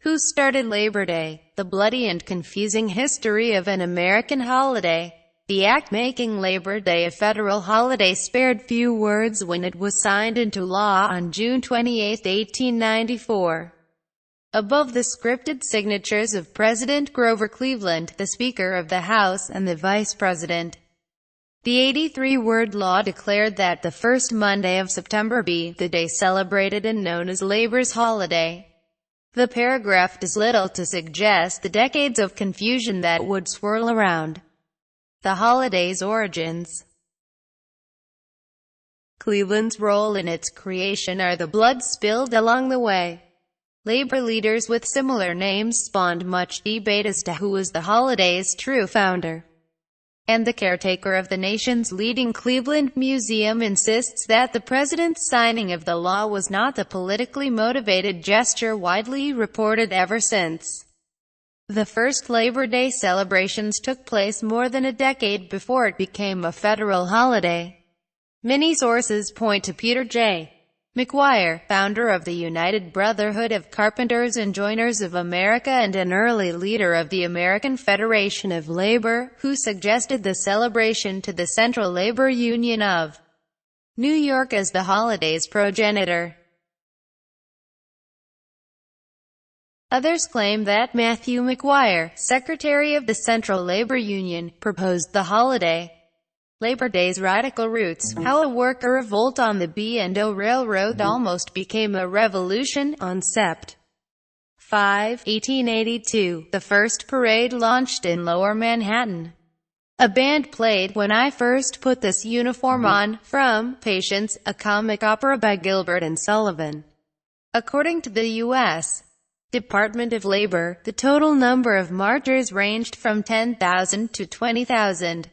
Who started Labor Day? The bloody and confusing history of an American holiday. The act making Labor Day a federal holiday spared few words when it was signed into law on June 28, 1894. Above the scripted signatures of President Grover Cleveland, the Speaker of the House, and the Vice President, the 83-word law declared that the first Monday of September be the day celebrated and known as Labor's Holiday. The paragraph does little to suggest the decades of confusion that would swirl around the holiday's origins. Cleveland's role in its creation or the blood spilled along the way. Labor leaders with similar names spawned much debate as to who was the holiday's true founder. And the caretaker of the nation's leading Cleveland Museum insists that the president's signing of the law was not the politically motivated gesture widely reported ever since. The first Labor Day celebrations took place more than a decade before it became a federal holiday. Many sources point to Peter J. McGuire, founder of the United Brotherhood of Carpenters and Joiners of America and an early leader of the American Federation of Labor, who suggested the celebration to the Central Labor Union of New York as the holiday's progenitor. Others claim that Matthew McGuire, secretary of the Central Labor Union, proposed the holiday. Labor Day's radical roots, how a worker revolt on the B&O Railroad almost became a revolution. On Sept. 5, 1882, the first parade launched in Lower Manhattan. A band played "When I First Put This Uniform On," from Patience, a comic opera by Gilbert and Sullivan. According to the U.S. Department of Labor, the total number of marchers ranged from 10,000 to 20,000.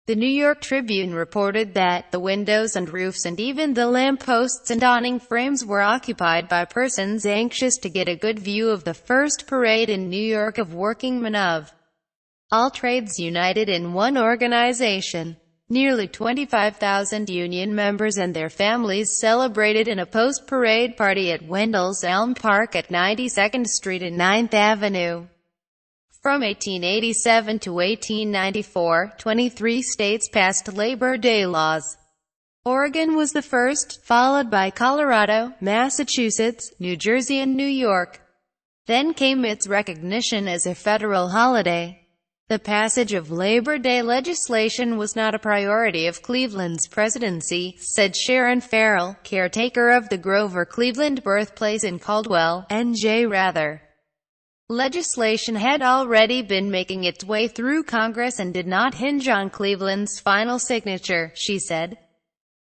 The New York Tribune reported that the windows and roofs and even the lampposts and awning frames were occupied by persons anxious to get a good view of the first parade in New York of workingmen of all trades united in one organization. Nearly 25,000 union members and their families celebrated in a post-parade party at Wendell's Elm Park at 92nd Street and 9th Avenue. From 1887 to 1894, 23 states passed Labor Day laws. Oregon was the first, followed by Colorado, Massachusetts, New Jersey and New York. Then came its recognition as a federal holiday. The passage of Labor Day legislation was not a priority of Cleveland's presidency, said Sharon Farrell, caretaker of the Grover Cleveland birthplace in Caldwell, NJ. Rather, legislation had already been making its way through Congress and did not hinge on Cleveland's final signature, she said.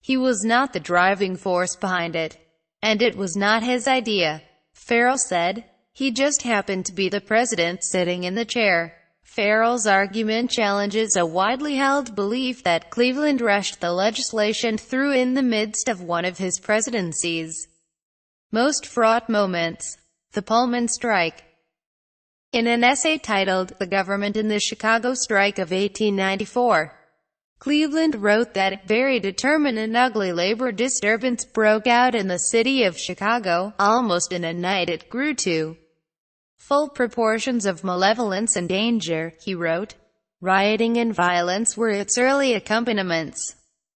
He was not the driving force behind it. And it was not his idea, Farrell said. He just happened to be the president sitting in the chair. Farrell's argument challenges a widely held belief that Cleveland rushed the legislation through in the midst of one of his presidency's most fraught moments, the Pullman strike. In an essay titled, "The Government in the Chicago Strike of 1894", Cleveland wrote that, "Very determined and ugly labor disturbance broke out in the city of Chicago. Almost in a night it grew to full proportions of malevolence and danger," he wrote. Rioting and violence were its early accompaniments,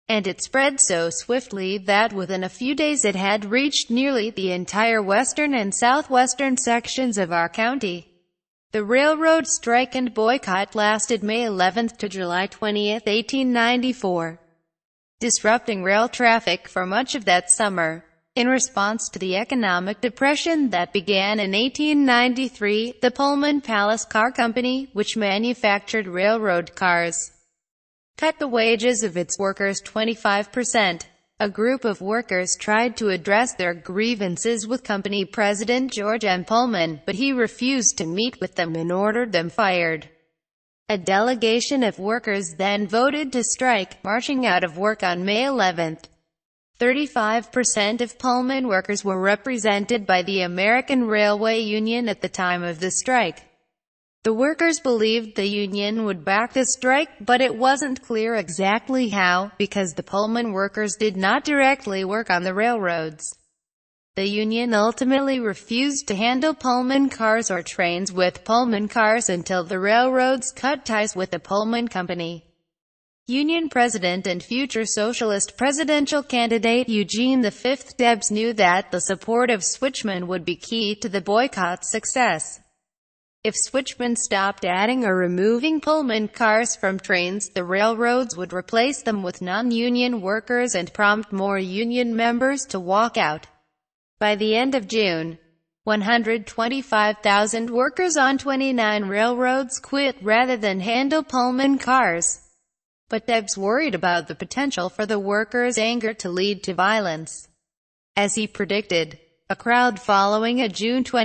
and it spread so swiftly that within a few days it had reached nearly the entire western and southwestern sections of our county. The railroad strike and boycott lasted May 11 to July 20, 1894, disrupting rail traffic for much of that summer. In response to the economic depression that began in 1893, the Pullman Palace Car Company, which manufactured railroad cars, cut the wages of its workers 25%. A group of workers tried to address their grievances with company president George M. Pullman, but he refused to meet with them and ordered them fired. A delegation of workers then voted to strike, marching out of work on May 11. 35% of Pullman workers were represented by the American Railway Union at the time of the strike. The workers believed the union would back the strike, but it wasn't clear exactly how, because the Pullman workers did not directly work on the railroads. The union ultimately refused to handle Pullman cars or trains with Pullman cars until the railroads cut ties with the Pullman Company. Union president and future socialist presidential candidate Eugene V. Debs knew that the support of switchmen would be key to the boycott's success. If switchmen stopped adding or removing Pullman cars from trains, the railroads would replace them with non-union workers and prompt more union members to walk out. By the end of June, 125,000 workers on 29 railroads quit rather than handle Pullman cars. But Debs worried about the potential for the workers' anger to lead to violence. As he predicted, a crowd following a June 20